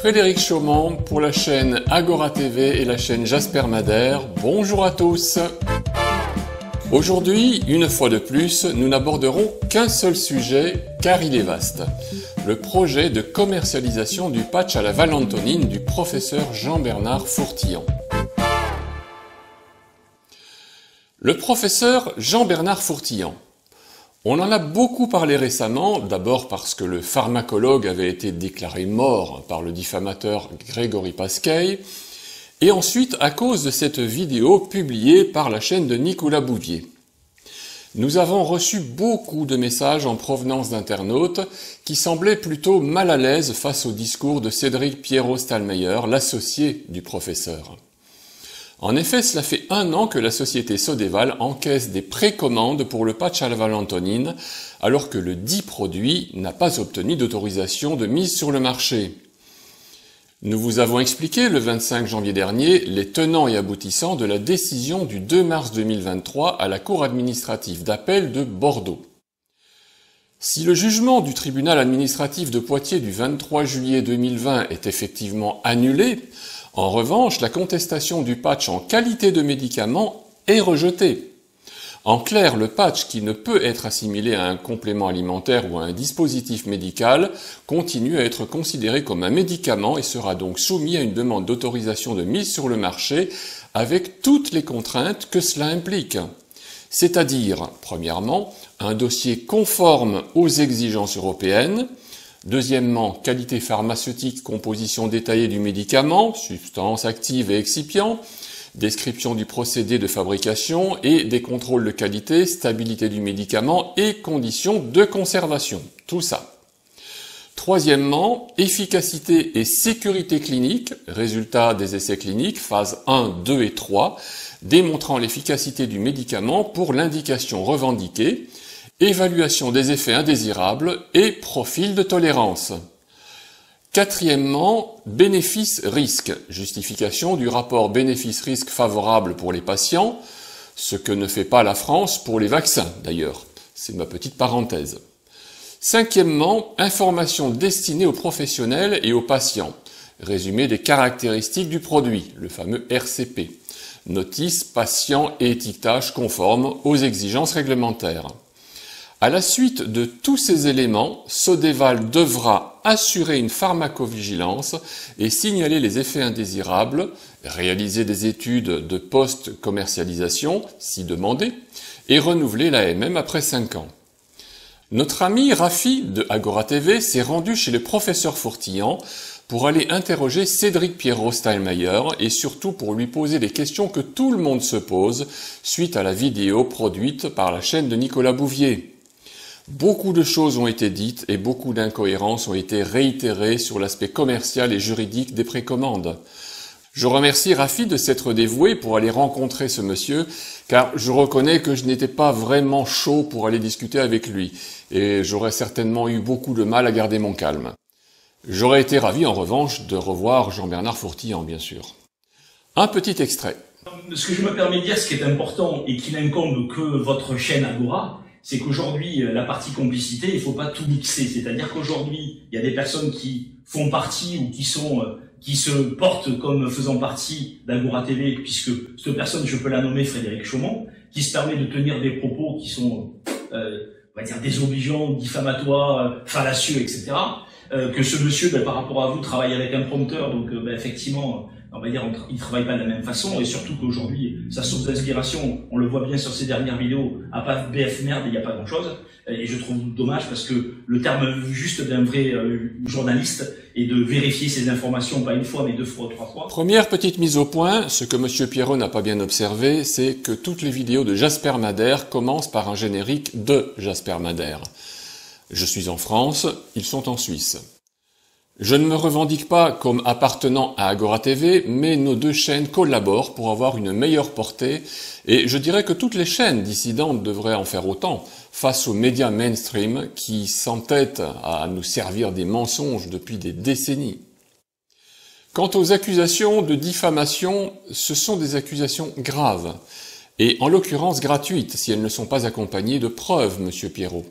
Frédéric Chaumont pour la chaîne Agora TV et la chaîne Jasper Madère. Bonjour à tous. Aujourd'hui, une fois de plus, nous n'aborderons qu'un seul sujet car il est vaste. Le projet de commercialisation du patch à la valentonine du professeur Jean-Bernard Fourtillon. Le professeur Jean-Bernard Fourtillon. On en a beaucoup parlé récemment, d'abord parce que le pharmacologue avait été déclaré mort par le diffamateur Grégory Pasquet, et ensuite à cause de cette vidéo publiée par la chaîne de Nicolas Bouvier. Nous avons reçu beaucoup de messages en provenance d'internautes qui semblaient plutôt mal à l'aise face au discours de Cédric Pierrot-Stallmeyer, l'associé du professeur. En effet, cela fait 1 an que la société Sodéval encaisse des précommandes pour le patch à la valentonine, alors que le dit produit n'a pas obtenu d'autorisation de mise sur le marché. Nous vous avons expliqué le 25 janvier dernier les tenants et aboutissants de la décision du 2 mars 2023 à la Cour administrative d'appel de Bordeaux. Si le jugement du tribunal administratif de Poitiers du 23 juillet 2020 est effectivement annulé, en revanche, la contestation du patch en qualité de médicament est rejetée. En clair, le patch qui ne peut être assimilé à un complément alimentaire ou à un dispositif médical continue à être considéré comme un médicament et sera donc soumis à une demande d'autorisation de mise sur le marché avec toutes les contraintes que cela implique. C'est-à-dire, premièrement, un dossier conforme aux exigences européennes. Deuxièmement, qualité pharmaceutique, composition détaillée du médicament, substances actives et excipients, description du procédé de fabrication et des contrôles de qualité, stabilité du médicament et conditions de conservation. Tout ça. Troisièmement, efficacité et sécurité clinique, résultats des essais cliniques, phase 1, 2 et 3, démontrant l'efficacité du médicament pour l'indication revendiquée, évaluation des effets indésirables et profil de tolérance. Quatrièmement, bénéfice-risque, justification du rapport bénéfice-risque favorable pour les patients, ce que ne fait pas la France pour les vaccins d'ailleurs. C'est ma petite parenthèse. Cinquièmement, information destinée aux professionnels et aux patients, résumé des caractéristiques du produit, le fameux RCP, notice patient et étiquetage conforme aux exigences réglementaires. À la suite de tous ces éléments, Sodéval devra assurer une pharmacovigilance et signaler les effets indésirables, réaliser des études de post-commercialisation, si demandé, et renouveler l'AMM après 5 ans. Notre ami Rafi de Agora TV s'est rendu chez le professeur Fourtillon pour aller interroger Cédric Pierrot-Stallmeyer et surtout pour lui poser les questions que tout le monde se pose suite à la vidéo produite par la chaîne de Nicolas Bouvier. Beaucoup de choses ont été dites et beaucoup d'incohérences ont été réitérées sur l'aspect commercial et juridique des précommandes. Je remercie Rafi de s'être dévoué pour aller rencontrer ce monsieur, car je reconnais que je n'étais pas vraiment chaud pour aller discuter avec lui, et j'aurais certainement eu beaucoup de mal à garder mon calme. J'aurais été ravi en revanche de revoir Jean-Bernard Fourtillon, bien sûr. Un petit extrait. Ce que je me permets de dire, ce qui est important et qui n'incombe que votre chaîne Agora, c'est qu'aujourd'hui, la partie complicité, il faut pas tout mixer. C'est-à-dire qu'aujourd'hui, il y a des personnes qui font partie ou qui se portent comme faisant partie d'Agora TV, puisque cette personne, je peux la nommer Frédéric Chaumont, qui se permet de tenir des propos qui sont, on va dire, désobligeants, diffamatoires, fallacieux, etc. Que ce monsieur, par rapport à vous, travaille avec un prompteur, donc effectivement, on va dire, ils travaillent pas de la même façon, et surtout qu'aujourd'hui, sa source d'inspiration, on le voit bien sur ses dernières vidéos, à part BF merde, il n'y a pas grand chose, et je trouve dommage parce que le terme juste d'un vrai journaliste est de vérifier ses informations, pas une fois, mais 2 fois, 3 fois. Première petite mise au point, ce que M. Pierrot n'a pas bien observé, c'est que toutes les vidéos de Jasper Madère commencent par un générique de Jasper Madère. Je suis en France, ils sont en Suisse. Je ne me revendique pas comme appartenant à Agora TV, mais nos 2 chaînes collaborent pour avoir une meilleure portée, et je dirais que toutes les chaînes dissidentes devraient en faire autant, face aux médias mainstream qui s'entêtent à nous servir des mensonges depuis des décennies. Quant aux accusations de diffamation, ce sont des accusations graves, et en l'occurrence gratuites si elles ne sont pas accompagnées de preuves, M. Pierrot.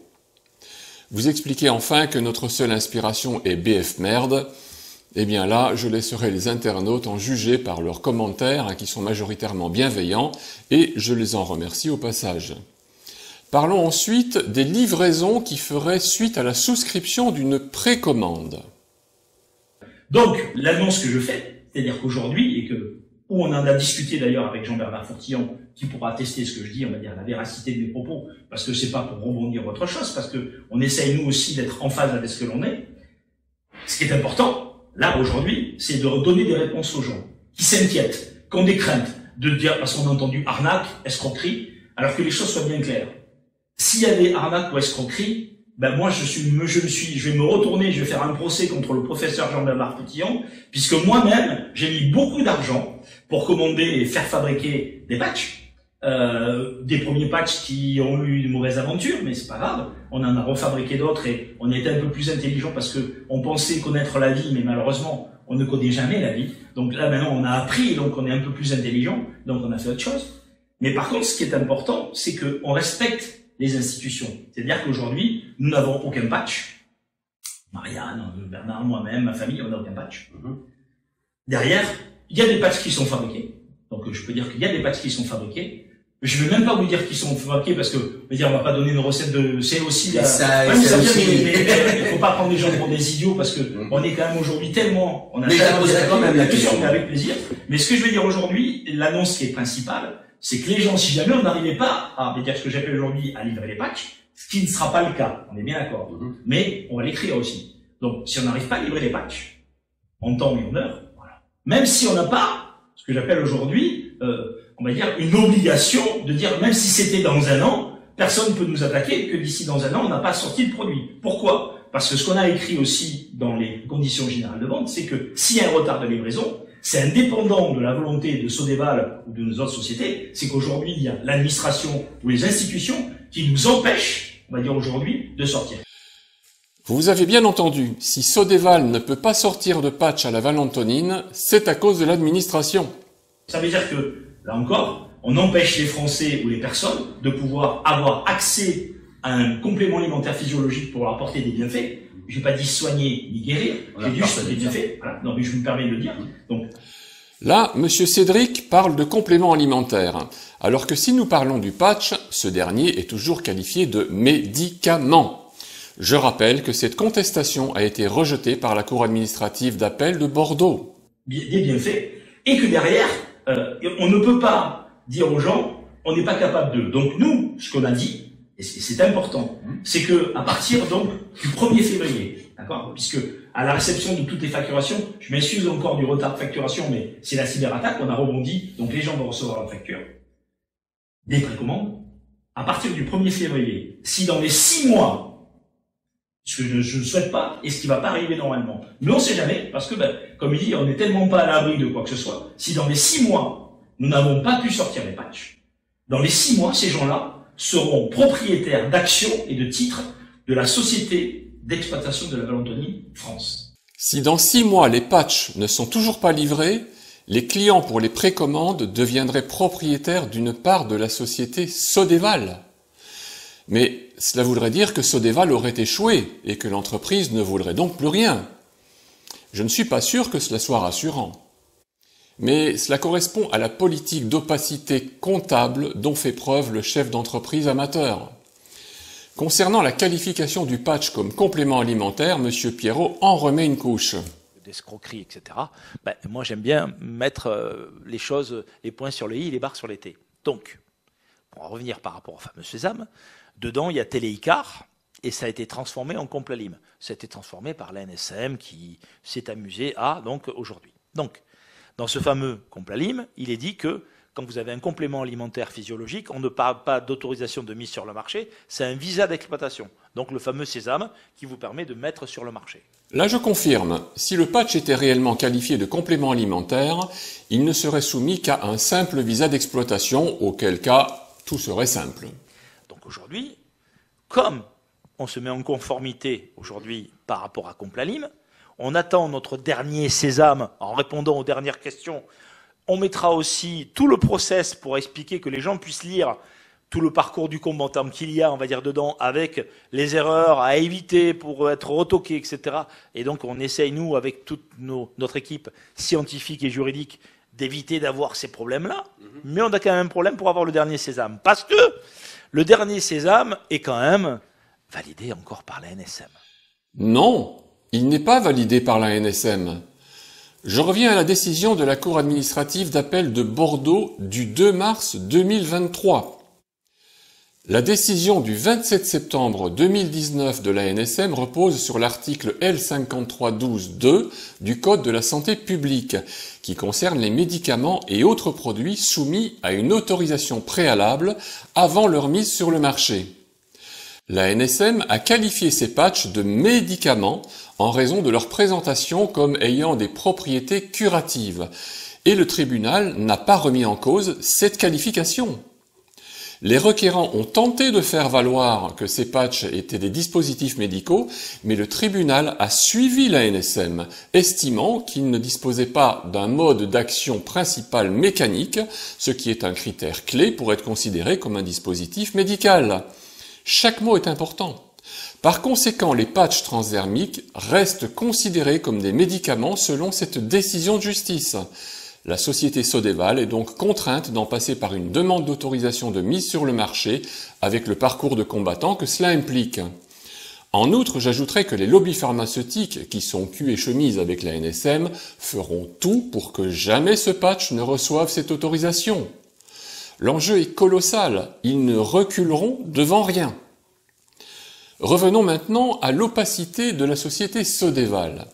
Vous expliquez enfin que notre seule inspiration est BF merde, eh bien là, je laisserai les internautes en juger par leurs commentaires qui sont majoritairement bienveillants, et je les en remercie au passage. Parlons ensuite des livraisons qui feraient suite à la souscription d'une précommande. Donc, l'annonce que je fais, c'est-à-dire qu'aujourd'hui, où on en a discuté d'ailleurs avec Jean-Bernard Fourtillon, qui pourra attester ce que je dis, on va dire la véracité de mes propos, parce que c'est pas pour rebondir autre chose, parce que on essaye nous aussi d'être en phase avec ce que l'on est. Ce qui est important, là, aujourd'hui, c'est de redonner des réponses aux gens qui s'inquiètent, qui ont des craintes, de dire, parce qu'on a entendu arnaque, escroquerie, alors que les choses soient bien claires. S'il y avait arnaque ou escroquerie, ben moi je vais me retourner, je vais faire un procès contre le professeur Jean-Bernard Fourtillon, puisque moi-même j'ai mis beaucoup d'argent pour commander et faire fabriquer des patchs, des premiers patchs qui ont eu une mauvaise aventure, mais c'est pas grave, on en a refabriqué d'autres et on était un peu plus intelligent parce que on pensait connaître la vie, mais malheureusement on ne connaît jamais la vie. Donc là maintenant on a appris, donc on est un peu plus intelligent, donc on a fait autre chose. Mais par contre, ce qui est important, c'est qu'on respecte les institutions. C'est-à-dire qu'aujourd'hui, nous n'avons aucun patch. Marianne, Bernard, moi-même, ma famille, on n'a aucun patch. Derrière, il y a des patchs qui sont fabriqués. Donc je peux dire qu'il y a des patchs qui sont fabriqués. Je ne vais même pas vous dire qu'ils sont fabriqués parce que, je veux dire, on va pas donner une recette de, c'est aussi la, mais il faut pas prendre les gens pour des idiots parce que on est quand même aujourd'hui tellement, on a quand même la question, mais avec plaisir. Mais ce que je veux dire aujourd'hui, l'annonce qui est principale, c'est que les gens, si jamais on n'arrivait pas à dire ce que j'appelle aujourd'hui à livrer les patchs, ce qui ne sera pas le cas, on est bien d'accord, mais on va l'écrire aussi. Donc, si on n'arrive pas à livrer les patchs, en temps et en heure, voilà. Même si on n'a pas, ce que j'appelle aujourd'hui, on va dire, une obligation de dire, même si c'était dans un an, personne ne peut nous attaquer, que d'ici dans un an, on n'a pas sorti le produit. Pourquoi? Parce que ce qu'on a écrit aussi dans les conditions générales de vente, c'est que s'il y a un retard de livraison, c'est indépendant de la volonté de Sodéval ou de nos autres sociétés, c'est qu'aujourd'hui, il y a l'administration ou les institutions qui nous empêchent, on va dire aujourd'hui, de sortir. Vous avez bien entendu, si Sodéval ne peut pas sortir de patch à la Valentonine, c'est à cause de l'administration. Ça veut dire que, là encore, on empêche les Français ou les personnes de pouvoir avoir accès à un complément alimentaire physiologique pour leur apporter des bienfaits. Je n'ai pas dit soigner ni guérir, j'ai dit juste des bienfaits. Voilà. Non, mais je me permets de le dire. Donc. Là, M. Cédric parle de complément alimentaire, alors que si nous parlons du patch, ce dernier est toujours qualifié de médicament. Je rappelle que cette contestation a été rejetée par la Cour administrative d'appel de Bordeaux. Des bienfaits, et que derrière, on ne peut pas dire aux gens, on n'est pas capable de. Donc nous, ce qu'on a dit, et c'est important, c'est que à partir donc du 1er février, d'accord, puisque à la réception de toutes les facturations, je m'excuse encore du retard de facturation, mais c'est la cyberattaque, on a rebondi, donc les gens vont recevoir leur facture, des précommandes, à partir du 1er février, si dans les 6 mois, ce que je ne souhaite pas, et ce qui va pas arriver normalement, mais on sait jamais, parce que, comme il dit, on n'est tellement pas à l'abri de quoi que ce soit, si dans les 6 mois, nous n'avons pas pu sortir les patchs, dans les 6 mois, ces gens-là seront propriétaires d'actions et de titres de la société d'exploitation de la Valentonine France. Si dans 6 mois les patchs ne sont toujours pas livrés, les clients pour les précommandes deviendraient propriétaires d'une part de la société Sodéval. Mais cela voudrait dire que Sodéval aurait échoué et que l'entreprise ne vaudrait donc plus rien. Je ne suis pas sûr que cela soit rassurant. Mais cela correspond à la politique d'opacité comptable dont fait preuve le chef d'entreprise amateur. Concernant la qualification du patch comme complément alimentaire, M. Pierrot en remet une couche. d'escroquerie, etc. Ben, moi, j'aime bien mettre les choses, les points sur les i et les barres sur les t. Donc, pour en revenir par rapport au fameux Sésame, dedans, il y a Téléicar, et ça a été transformé en Complalim. Ça a été transformé par l'ANSM qui s'est amusé à, donc, aujourd'hui. Donc, dans ce fameux Complalim, il est dit que quand vous avez un complément alimentaire physiologique, on ne parle pas d'autorisation de mise sur le marché, c'est un visa d'exploitation. Donc le fameux Sésame qui vous permet de mettre sur le marché. Là, je confirme, si le patch était réellement qualifié de complément alimentaire, il ne serait soumis qu'à un simple visa d'exploitation, auquel cas, tout serait simple. Donc aujourd'hui, comme on se met en conformité aujourd'hui par rapport à Complalim, on attend notre dernier Sésame en répondant aux dernières questions. On mettra aussi tout le process pour expliquer que les gens puissent lire tout le parcours du combattant qu'il y a, on va dire, dedans, avec les erreurs à éviter pour être retoqués, etc. Et donc, on essaye, nous, avec toute notre équipe scientifique et juridique, d'éviter d'avoir ces problèmes-là. Mais on a quand même un problème pour avoir le dernier Sésame. Parce que le dernier Sésame est quand même validé encore par la NSM. Non, il n'est pas validé par la NSM. Je reviens à la décision de la Cour administrative d'appel de Bordeaux du 2 mars 2023. La décision du 27 septembre 2019 de la NSM repose sur l'article L5312-2 du Code de la santé publique, qui concerne les médicaments et autres produits soumis à une autorisation préalable avant leur mise sur le marché. La NSM a qualifié ces patchs de médicaments en raison de leur présentation comme ayant des propriétés curatives, et le tribunal n'a pas remis en cause cette qualification. Les requérants ont tenté de faire valoir que ces patchs étaient des dispositifs médicaux, mais le tribunal a suivi la NSM, estimant qu'ils ne disposaient pas d'un mode d'action principal mécanique, ce qui est un critère clé pour être considéré comme un dispositif médical. Chaque mot est important. Par conséquent, les patchs transdermiques restent considérés comme des médicaments selon cette décision de justice. La société Sodeval est donc contrainte d'en passer par une demande d'autorisation de mise sur le marché avec le parcours de combattant que cela implique. En outre, j'ajouterai que les lobbies pharmaceutiques, qui sont cul et chemise avec la NSM, feront tout pour que jamais ce patch ne reçoive cette autorisation. L'enjeu est colossal, ils ne reculeront devant rien. Revenons maintenant à l'opacité de la société Sodeval.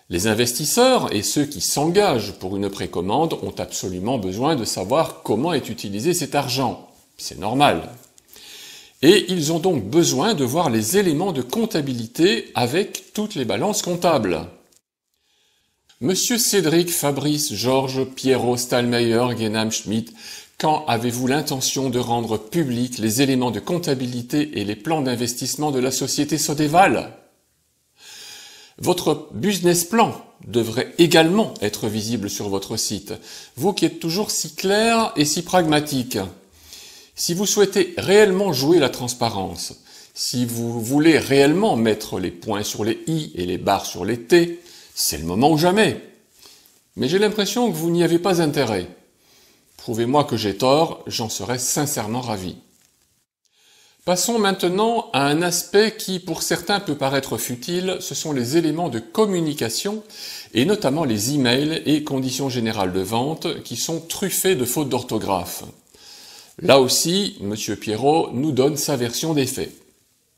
Les investisseurs et ceux qui s'engagent pour une précommande ont absolument besoin de savoir comment est utilisé cet argent. C'est normal. Et ils ont donc besoin de voir les éléments de comptabilité avec toutes les balances comptables. Monsieur Cédric, Fabrice, Georges, Pierrot, Stallmeyer, Guénam, Schmitt, quand avez-vous l'intention de rendre publics les éléments de comptabilité et les plans d'investissement de la société Sodeval ? Votre business plan devrait également être visible sur votre site, vous qui êtes toujours si clair et si pragmatique. Si vous souhaitez réellement jouer la transparence, si vous voulez réellement mettre les points sur les i et les barres sur les t, c'est le moment ou jamais. Mais j'ai l'impression que vous n'y avez pas intérêt. Prouvez-moi que j'ai tort, j'en serais sincèrement ravi. Passons maintenant à un aspect qui, pour certains, peut paraître futile, ce sont les éléments de communication, et notamment les emails et conditions générales de vente, qui sont truffés de fautes d'orthographe. Là aussi, M. Pierrot nous donne sa version des faits.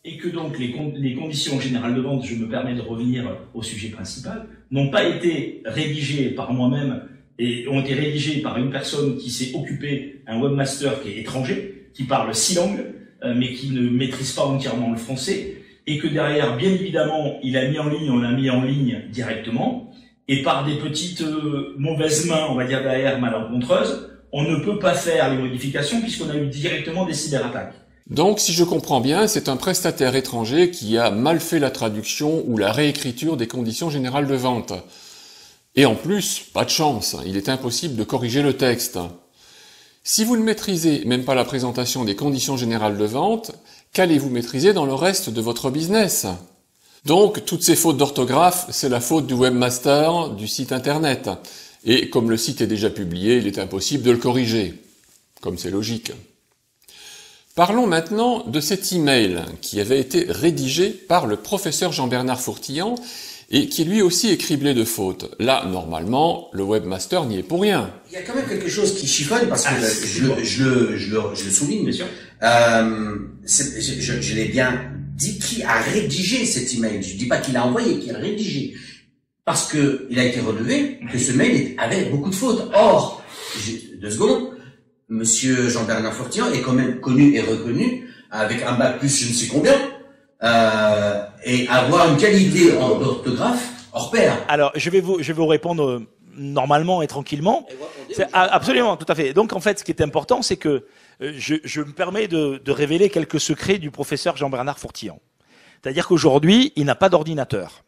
Et que donc les conditions générales de vente, je me permets de revenir au sujet principal, n'ont pas été rédigées par moi-même et ont été rédigées par une personne qui s'est occupée, un webmaster qui est étranger, qui parle 6 langues, mais qui ne maîtrise pas entièrement le français, et que derrière, bien évidemment, on l'a mis en ligne directement, et par des petites mauvaises mains, on va dire derrière, malencontreuses, on ne peut pas faire les modifications puisqu'on a eu directement des cyberattaques. Donc, si je comprends bien, c'est un prestataire étranger qui a mal fait la traduction ou la réécriture des conditions générales de vente. Et en plus, pas de chance, il est impossible de corriger le texte. Si vous ne maîtrisez même pas la présentation des conditions générales de vente, qu'allez-vous maîtriser dans le reste de votre business ? Donc, toutes ces fautes d'orthographe, c'est la faute du webmaster du site internet. Et comme le site est déjà publié, il est impossible de le corriger. Comme c'est logique. Parlons maintenant de cet email qui avait été rédigé par le professeur Jean-Bernard Fourtillan et qui lui aussi est criblé de fautes. Là, normalement, le webmaster n'y est pour rien. Il y a quand même quelque chose qui chiffonne, parce que je le souligne. Bien sûr. Je l'ai bien dit, qui a rédigé cet email. Je dis pas qu'il a envoyé, qu'il a rédigé. Parce que il a été relevé que ce mail avait beaucoup de fautes. Or, 2 secondes, Monsieur Jean-Bernard Fourtillon est quand même connu et reconnu avec un bac plus je ne sais combien, et avoir une qualité d'orthographe hors pair. Alors, je vais vous répondre normalement et tranquillement. Absolument, tout à fait. Donc, en fait, ce qui est important, c'est que je me permets de révéler quelques secrets du professeur Jean-Bernard Fourtillon. C'est-à-dire qu'aujourd'hui, il n'a pas d'ordinateur.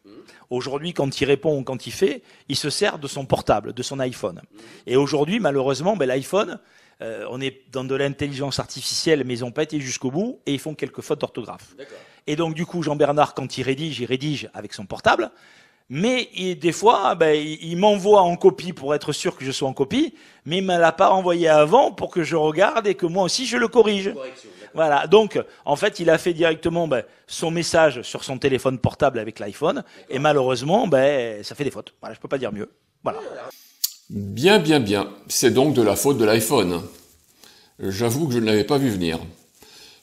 Aujourd'hui, quand il répond, quand il fait, il se sert de son portable, de son iPhone. Et aujourd'hui, malheureusement, l'iPhone, on est dans de l'intelligence artificielle, mais ils n'ont pas été jusqu'au bout, et ils font quelques fautes d'orthographe. Et donc, du coup, Jean-Bernard, quand il rédige avec son portable, mais des fois, il m'envoie en copie pour être sûr que je sois en copie, mais il ne me l'a pas envoyé avant pour que je regarde et que moi aussi je le corrige. Voilà. Donc, en fait, il a fait directement son message sur son téléphone portable avec l'iPhone, et malheureusement, ça fait des fautes. Voilà, je peux pas dire mieux. Voilà. Bien, bien, bien. C'est donc de la faute de l'iPhone. J'avoue que je ne l'avais pas vu venir.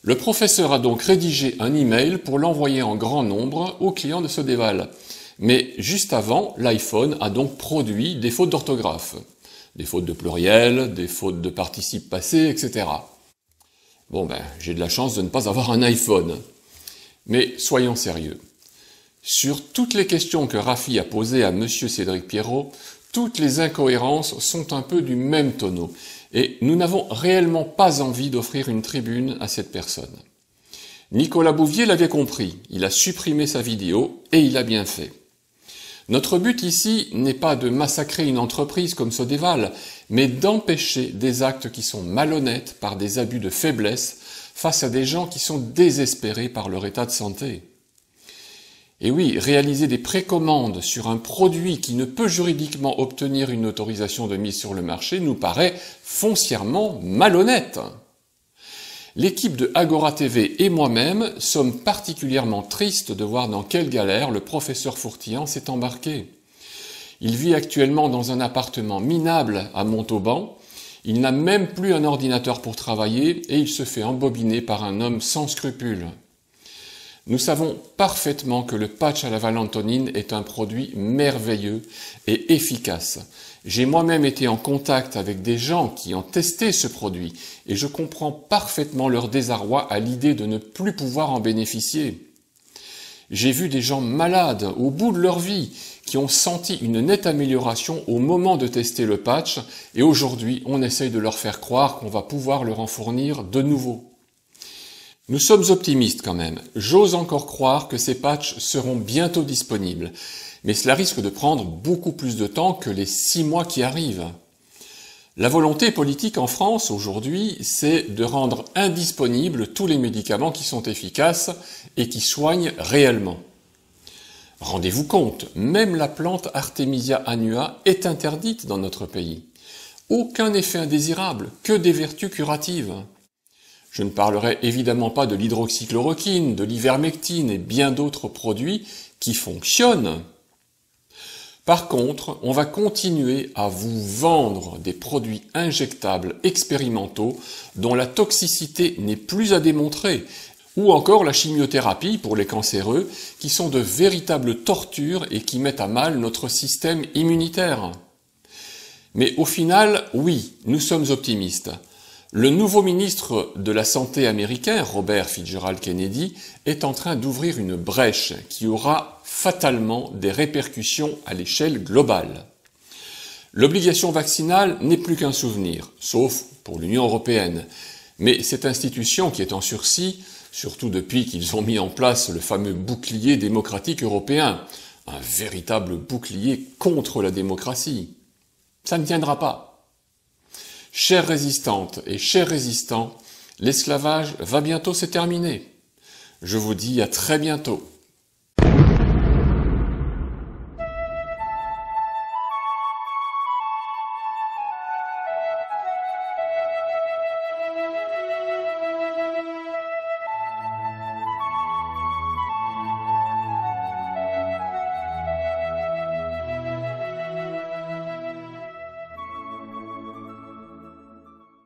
Le professeur a donc rédigé un email pour l'envoyer en grand nombre aux clients de Sodexo. Mais juste avant, l'iPhone a donc produit des fautes d'orthographe. Des fautes de pluriel, des fautes de participe passé, etc. Bon j'ai de la chance de ne pas avoir un iPhone. Mais soyons sérieux. Sur toutes les questions que Rafi a posées à Monsieur Cédric Pierrot, toutes les incohérences sont un peu du même tonneau. Et nous n'avons réellement pas envie d'offrir une tribune à cette personne. Nicolas Bouvier l'avait compris. Il a supprimé sa vidéo et il a bien fait. Notre but ici n'est pas de massacrer une entreprise comme Sodexo, mais d'empêcher des actes qui sont malhonnêtes par des abus de faiblesse face à des gens qui sont désespérés par leur état de santé. Et oui, réaliser des précommandes sur un produit qui ne peut juridiquement obtenir une autorisation de mise sur le marché nous paraît foncièrement malhonnête. L'équipe de Agora TV et moi-même sommes particulièrement tristes de voir dans quelle galère le professeur Fourtillon s'est embarqué. Il vit actuellement dans un appartement minable à Montauban, il n'a même plus un ordinateur pour travailler et il se fait embobiner par un homme sans scrupules. Nous savons parfaitement que le patch à la valentonine est un produit merveilleux et efficace. J'ai moi-même été en contact avec des gens qui ont testé ce produit et je comprends parfaitement leur désarroi à l'idée de ne plus pouvoir en bénéficier. J'ai vu des gens malades au bout de leur vie qui ont senti une nette amélioration au moment de tester le patch et aujourd'hui on essaye de leur faire croire qu'on va pouvoir leur en fournir de nouveau. Nous sommes optimistes quand même. J'ose encore croire que ces patchs seront bientôt disponibles. Mais cela risque de prendre beaucoup plus de temps que les 6 mois qui arrivent. La volonté politique en France aujourd'hui, c'est de rendre indisponibles tous les médicaments qui sont efficaces et qui soignent réellement. Rendez-vous compte, même la plante Artemisia annua est interdite dans notre pays. Aucun effet indésirable, que des vertus curatives. Je ne parlerai évidemment pas de l'hydroxychloroquine, de l'ivermectine et bien d'autres produits qui fonctionnent. Par contre, on va continuer à vous vendre des produits injectables expérimentaux dont la toxicité n'est plus à démontrer, ou encore la chimiothérapie pour les cancéreux qui sont de véritables tortures et qui mettent à mal notre système immunitaire. Mais au final, oui, nous sommes optimistes. Le nouveau ministre de la Santé américain, Robert Fitzgerald Kennedy, est en train d'ouvrir une brèche qui aura fatalement des répercussions à l'échelle globale. L'obligation vaccinale n'est plus qu'un souvenir, sauf pour l'Union européenne. Mais cette institution qui est en sursis, surtout depuis qu'ils ont mis en place le fameux bouclier démocratique européen, un véritable bouclier contre la démocratie, ça ne tiendra pas. Chères résistantes et chers résistants, l'esclavage va bientôt se terminer. Je vous dis à très bientôt.